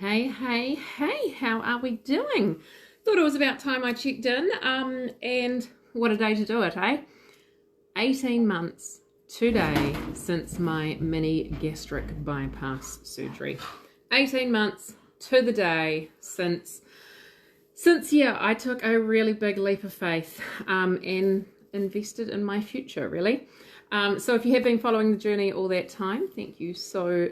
Hey, hey, hey, how are we doing? Thought it was about time I checked in. And what a day to do it, eh? 18 months today since my mini gastric bypass surgery. 18 months to the day since yeah, I took a really big leap of faith and invested in my future, really. So if you have been following the journey all that time, thank you so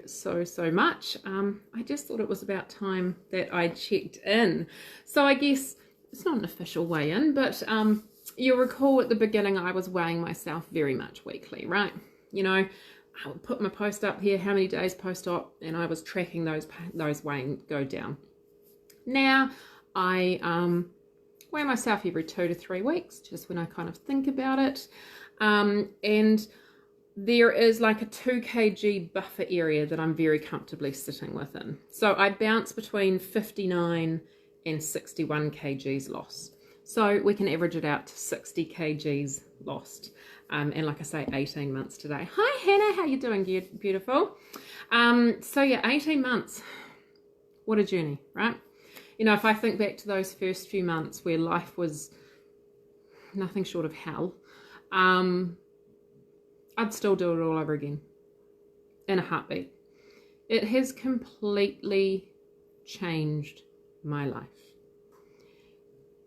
much. I just thought it was about time that I checked in. So I guess it's not an official weigh-in, but you'll recall at the beginning I was weighing myself very much weekly, right? You know, I would put my post up here, how many days post-op, and I was tracking those weighing go down. Now, I weigh myself every 2 to 3 weeks, just when I kind of think about it. And there is like a 2 kg buffer area that I'm very comfortably sitting within. So I bounce between 59 and 61 kgs lost. So we can average it out to 60 kgs lost. And like I say, 18 months today. Hi Hannah, how you doing, beautiful? So yeah, 18 months. What a journey, right? You know, if I think back to those first few months where life was nothing short of hell, I'd still do it all over again in a heartbeat. It has completely changed my life.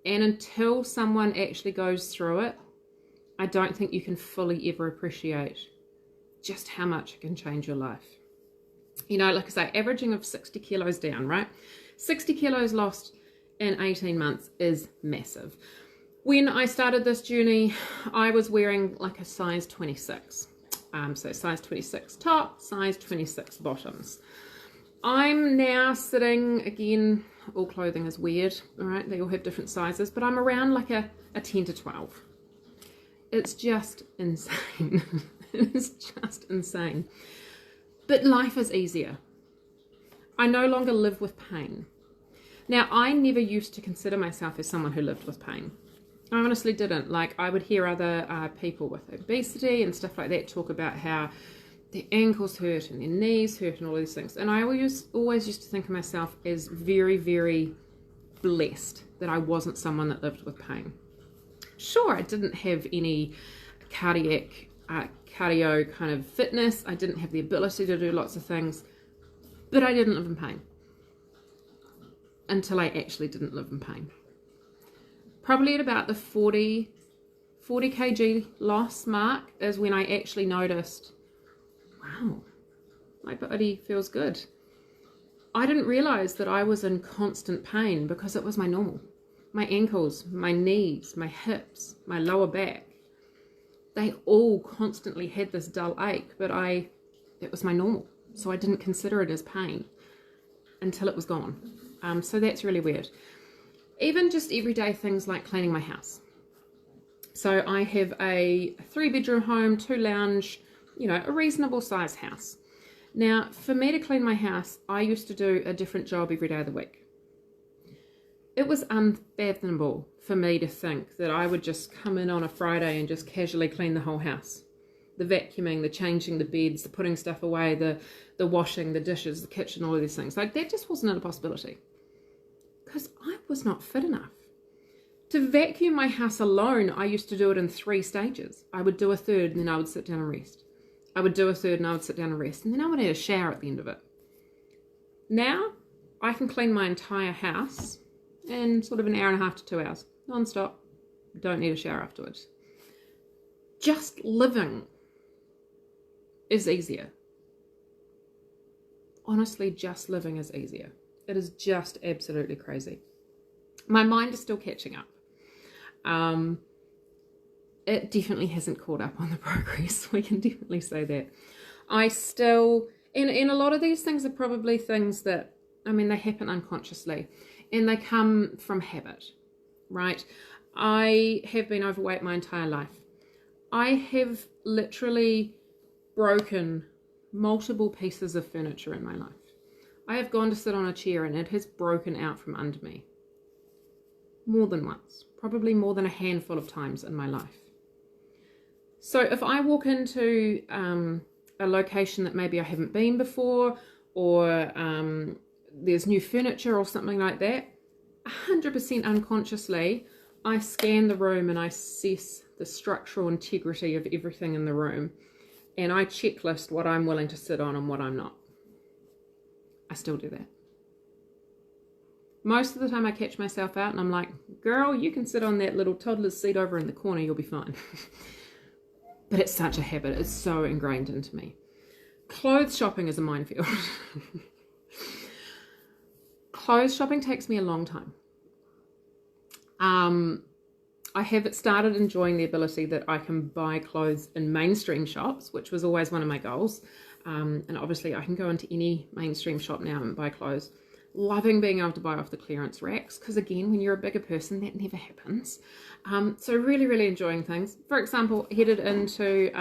And until someone actually goes through it, I don't think you can fully ever appreciate just how much it can change your life. You know, like I say, averaging of 60 kilos down, right? 60 kilos lost in 18 months is massive. When I started this journey, I was wearing like a size 26. So size 26 top, size 26 bottoms. I'm now sitting, again, all clothing is weird, all right? They all have different sizes, but I'm around like a 10 to 12. It's just insane. It's just insane. But life is easier. I no longer live with pain. Now, I never used to consider myself as someone who lived with pain. I honestly didn't. Like, I would hear other people with obesity and stuff like that talk about how their ankles hurt and their knees hurt and all these things. And I always used to think of myself as very, very blessed that I wasn't someone that lived with pain. Sure, I didn't have any cardio kind of fitness. I didn't have the ability to do lots of things, but I didn't live in pain until I actually didn't live in pain. Probably at about the 40 kg loss mark is when I actually noticed, wow, my body feels good. I didn't realize that I was in constant pain because it was my normal. My ankles, my knees, my hips, my lower back, they all constantly had this dull ache, but it was my normal. So I didn't consider it as pain until it was gone. So that's really weird. Even just everyday things like cleaning my house. So I have a 3-bedroom home, 2 lounge, you know, a reasonable size house. Now, for me to clean my house, I used to do a different job every day of the week. It was unfathomable for me to think that I would just come in on a Friday and just casually clean the whole house. The vacuuming, the changing the beds, the putting stuff away, the washing, the dishes, the kitchen, all of these things. Like, that just wasn't a possibility. Because I was not fit enough. To vacuum my house alone, I used to do it in 3 stages. I would do a third and then I would sit down and rest. I would do a third and I would sit down and rest. And then I would have a shower at the end of it. Now, I can clean my entire house in sort of an hour and a half to 2 hours. Non-stop. Don't need a shower afterwards. Just living is easier. Honestly, just living is easier. It is just absolutely crazy. My mind is still catching up. It definitely hasn't caught up on the progress. We can definitely say that. I still, and a lot of these things are probably things that, I mean, they happen unconsciously and they come from habit, right? I have been overweight my entire life. I have literally broken multiple pieces of furniture in my life. I have gone to sit on a chair and it has broken out from under me. More than once, probably more than a handful of times in my life. So if I walk into a location that maybe I haven't been before, or there's new furniture or something like that, 100% unconsciously, I scan the room and I assess the structural integrity of everything in the room. And I checklist what I'm willing to sit on and what I'm not. I still do that. Most of the time I catch myself out and I'm like, girl, you can sit on that little toddler's seat over in the corner, you'll be fine. But it's such a habit. It's so ingrained into me. Clothes shopping is a minefield. Clothes shopping takes me a long time. I have started enjoying the ability that I can buy clothes in mainstream shops, which was always one of my goals. And obviously I can go into any mainstream shop now and buy clothes. Loving being able to buy off the clearance racks, because again, when you're a bigger person, that never happens. So really, really enjoying things. For example, headed into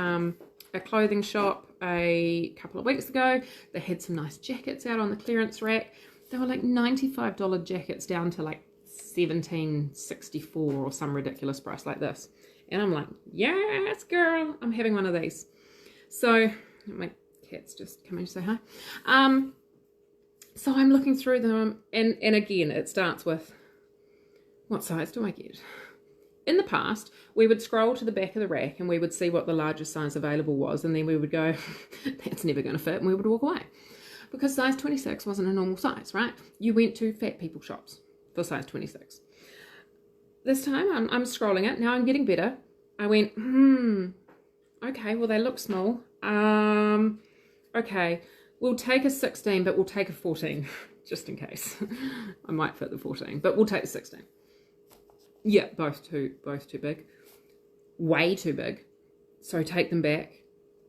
a clothing shop a couple of weeks ago. They had some nice jackets out on the clearance rack. They were like $95 jackets down to like $17.64 or some ridiculous price like this. And I'm like, yes, girl, I'm having one of these. So my cat's just coming to say hi. So I'm looking through them, and again, it starts with, what size do I get? In the past, we would scroll to the back of the rack and we would see what the largest size available was, and then we would go, that's never going to fit, and we would walk away. Because size 26 wasn't a normal size, right? You went to fat people shops for size 26. This time, I'm scrolling it. Now I'm getting better. I went, okay, well, they look small. Okay. We'll take a 16, but we'll take a 14, just in case. I might fit the 14, but we'll take the 16. Yeah, both too big. Way too big. So take them back.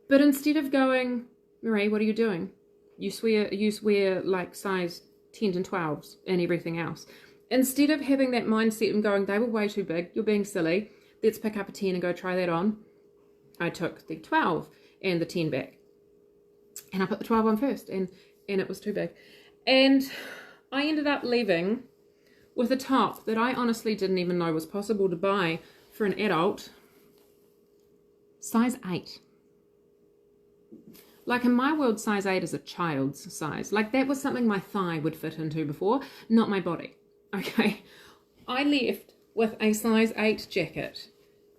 But instead of going, Marie, what are you doing? You swear like size 10s and 12s and everything else. Instead of having that mindset and going, they were way too big, you're being silly, let's pick up a 10 and go try that on. I took the 12 and the 10 back. And I put the 12 on first, and it was too big. And I ended up leaving with a top that I honestly didn't even know was possible to buy for an adult. Size 8. Like in my world, size 8 is a child's size. Like that was something my thigh would fit into before, not my body. Okay. I left with a size 8 jacket,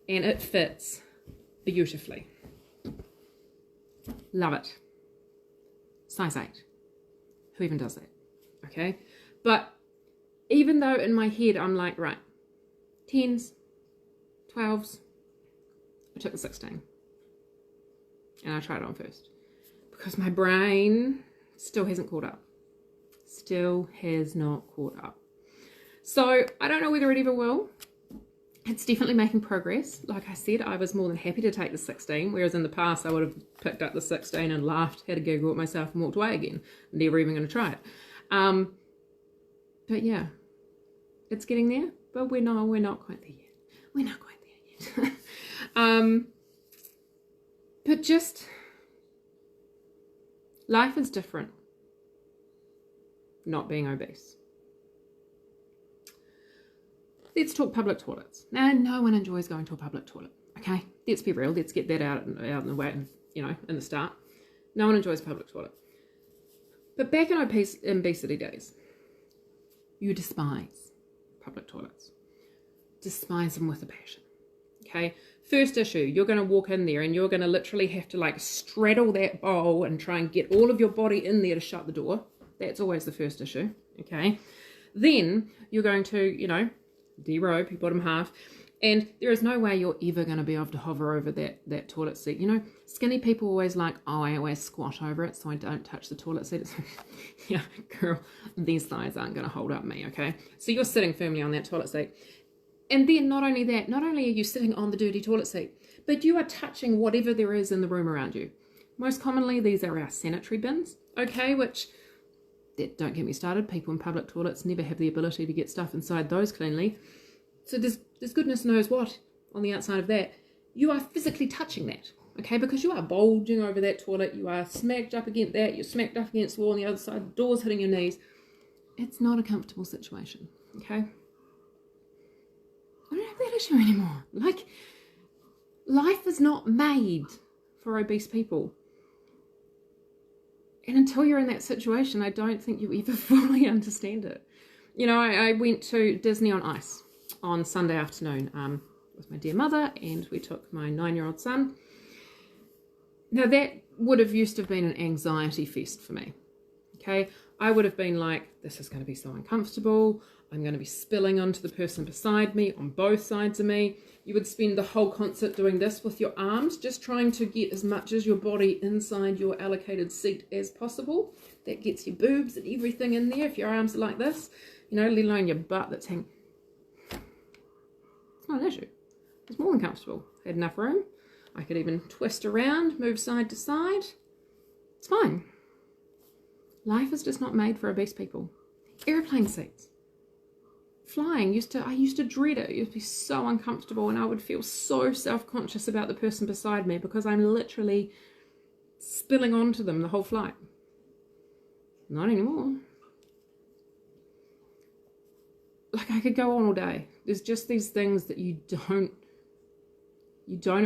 and it fits beautifully. Love it. Size 8. Who even does that? Okay. But even though in my head I'm like, right, 10s, 12s, I took the 16. And I tried it on first. Because my brain still hasn't caught up. Still has not caught up. So I don't know whether it ever will. It's definitely making progress. Like I said, I was more than happy to take the 16, whereas in the past I would have picked up the 16 and laughed, had a giggle at myself and walked away again. Never even going to try it. But yeah, it's getting there, but we're not quite there yet. We're not quite there yet. But just, life is different not being obese. Let's talk public toilets. Now, no one enjoys going to a public toilet, okay? Let's be real. Let's get that out in the way, in the start. No one enjoys public toilet. But back in obesity days, you despise public toilets. Despise them with a passion, okay? First issue, you're going to walk in there and you're going to literally have to like straddle that bowl and try and get all of your body in there to shut the door. That's always the first issue, okay? Then you're going to, derobe your bottom half, and there is no way you're ever going to be able to hover over that toilet seat. Skinny people always like, oh, I always squat over it so I don't touch the toilet seat. It's yeah, girl, these thighs aren't going to hold up me, okay? So you're sitting firmly on that toilet seat. And then not only are you sitting on the dirty toilet seat, but you are touching whatever there is in the room around you. Most commonly, these are our sanitary bins, okay, which, don't get me started, people in public toilets never have the ability to get stuff inside those cleanly. So there's goodness knows what on the outside of that. You are physically touching that, okay, because you are bulging over that toilet, you are smacked up against that, you're smacked up against the wall on the other side, the door's hitting your knees. It's not a comfortable situation, okay? I don't have that issue anymore. Like, life is not made for obese people. And until you're in that situation, I don't think you ever fully understand it. You know, I went to Disney on Ice on Sunday afternoon with my dear mother, and we took my 9-year-old son. Now, that would have used to have been an anxiety fest for me. Okay, I would have been like, this is going to be so uncomfortable. I'm going to be spilling onto the person beside me, on both sides of me. You would spend the whole concert doing this with your arms, just trying to get as much as your body inside your allocated seat as possible. That gets your boobs and everything in there if your arms are like this, you know, let alone your butt that's hanging. It's not an issue. It's more than comfortable. I had enough room. I could even twist around, move side to side. It's fine. Life is just not made for obese people. Airplane seats. Flying, I used to dread it. It used to be so uncomfortable, and I would feel so self-conscious about the person beside me because I'm literally spilling onto them the whole flight. Not anymore. Like, I could go on all day. There's just these things that you don't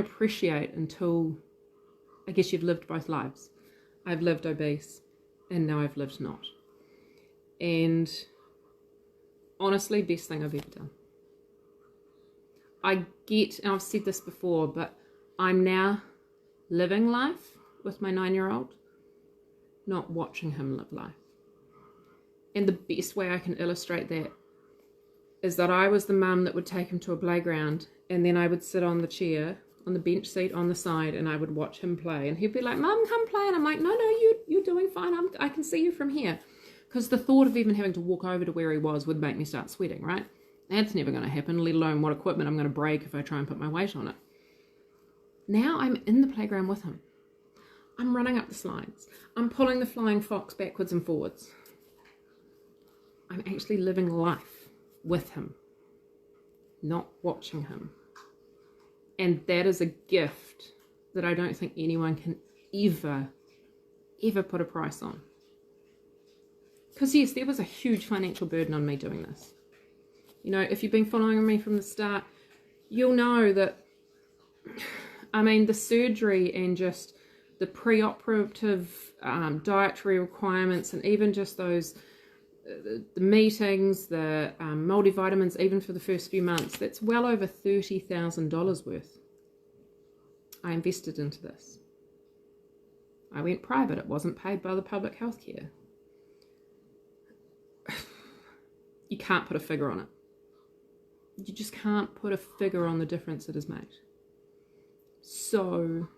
appreciate until, I guess, you've lived both lives. I've lived obese, and now I've lived not. And honestly, best thing I've ever done. I get, and I've said this before, but I'm now living life with my 9-year-old, not watching him live life. And the best way I can illustrate that is that I was the mum that would take him to a playground, and then I would sit on the chair, on the bench seat on the side, and I would watch him play. And he'd be like, Mum, come play. And I'm like, no, you're doing fine. I can see you from here. Because the thought of even having to walk over to where he was would make me start sweating, right? That's never going to happen, let alone what equipment I'm going to break if I try and put my weight on it. Now I'm in the playground with him. I'm running up the slides. I'm pulling the flying fox backwards and forwards. I'm actually living life with him, not watching him. And that is a gift that I don't think anyone can ever put a price on. Because yes, there was a huge financial burden on me doing this. You know, if you've been following me from the start, you'll know that, I mean, the surgery and just the pre-operative dietary requirements, and even just those, the meetings, the multivitamins, even for the first few months, that's well over $30,000 worth. I invested into this. I went private. It wasn't paid by the public healthcare. You can't put a figure on it. You just can't put a figure on the difference it has made. So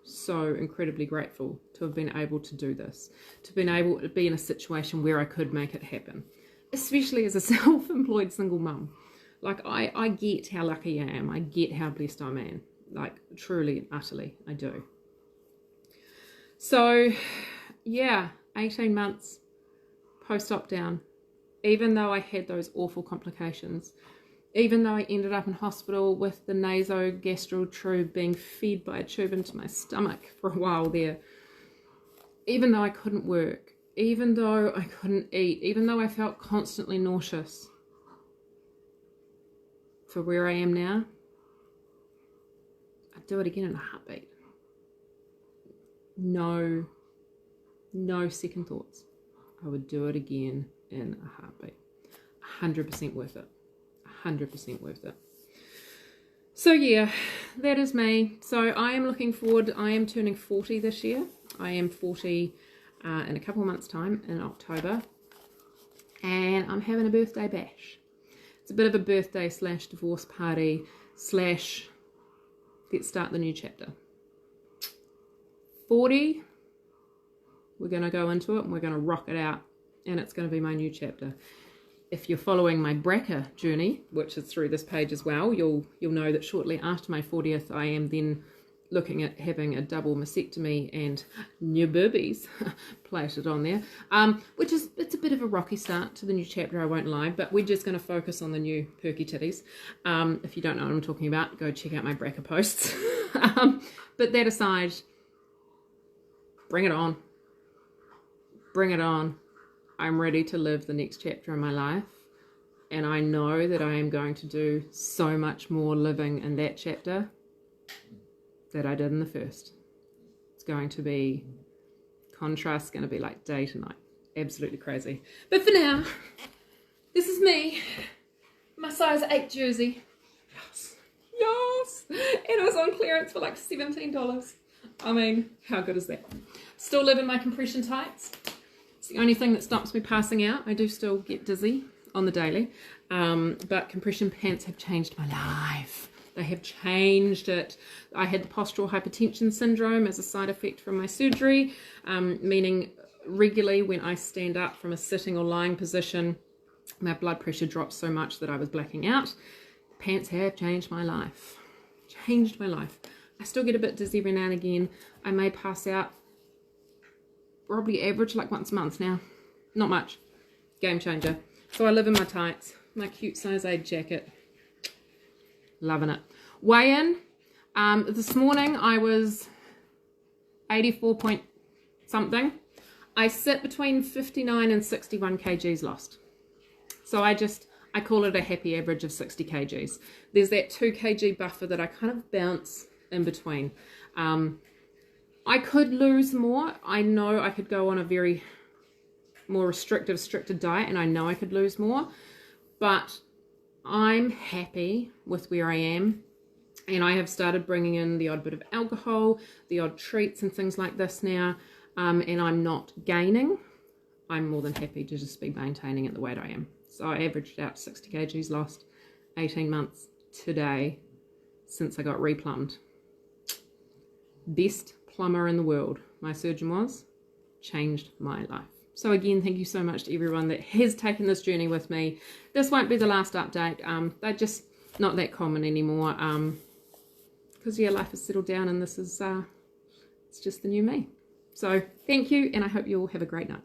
incredibly grateful to have been able to do this, to have been able to be in a situation where I could make it happen, especially as a self-employed single mum. Like, I get how lucky I am. I get how blessed I am. Like, truly and utterly, I do. So, yeah, 18 months post-op down. Even though I had those awful complications, even though I ended up in hospital with the nasogastral tube being fed by a tube into my stomach for a while there, even though I couldn't work, even though I couldn't eat, even though I felt constantly nauseous, for where I am now, I'd do it again in a heartbeat. No second thoughts. I would do it again in a heartbeat. 100% worth it. 100% worth it. So yeah, that is me. So I am looking forward. I am turning 40 this year. I am 40 in a couple of months' time, in October, and I'm having a birthday bash. It's a bit of a birthday / divorce party / let's start the new chapter. 40, we're going to go into it and we're going to rock it out, and it's going to be my new chapter. If you're following my BRCA journey, which is through this page as well, you'll know that shortly after my 40th, I am then looking at having a double mastectomy and new boobies plated on there, which is, it's a bit of a rocky start to the new chapter, I won't lie, but we're just going to focus on the new perky titties. If you don't know what I'm talking about, go check out my BRCA posts. But that aside, bring it on. Bring it on. I'm ready to live the next chapter in my life, and I know that I am going to do so much more living in that chapter that I did in the first. It's going to be contrast is going to be like day to night. Absolutely crazy. But for now, this is me. My size 8 jersey. Yes. Yes. And it was on clearance for like $17. I mean, how good is that? Still live in my compression tights. It's the only thing that stops me passing out. I do still get dizzy on the daily. But compression pants have changed my life. They have changed it. I had the postural hypertension syndrome as a side effect from my surgery, meaning regularly when I stand up from a sitting or lying position, my blood pressure drops so much that I was blacking out. Pants have changed my life. Changed my life. I still get a bit dizzy every now and again. I may pass out, probably average like once a month now. Not much. Game changer. So I live in my tights, my cute size 8 jacket. Loving it. Weigh in. This morning I was 84 point something. I sit between 59 and 61 kgs lost. So I call it a happy average of 60 kgs. There's that 2 kg buffer that I kind of bounce in between. I could lose more. I know I could go on a very more restricted diet, and I know I could lose more, but I'm happy with where I am. And I have started bringing in the odd bit of alcohol, the odd treats and things like this now. And I'm not gaining. I'm more than happy to just be maintaining at the weight I am. So I averaged out 60 kgs lost, 18 months today since I got replumbed. Best plumber in the world, my surgeon was. Changed my life. So again, thank you so much to everyone that has taken this journey with me. This won't be the last update. They're just not that common anymore. Because yeah, life has settled down and this is it's just the new me. So thank you, and I hope you all have a great night.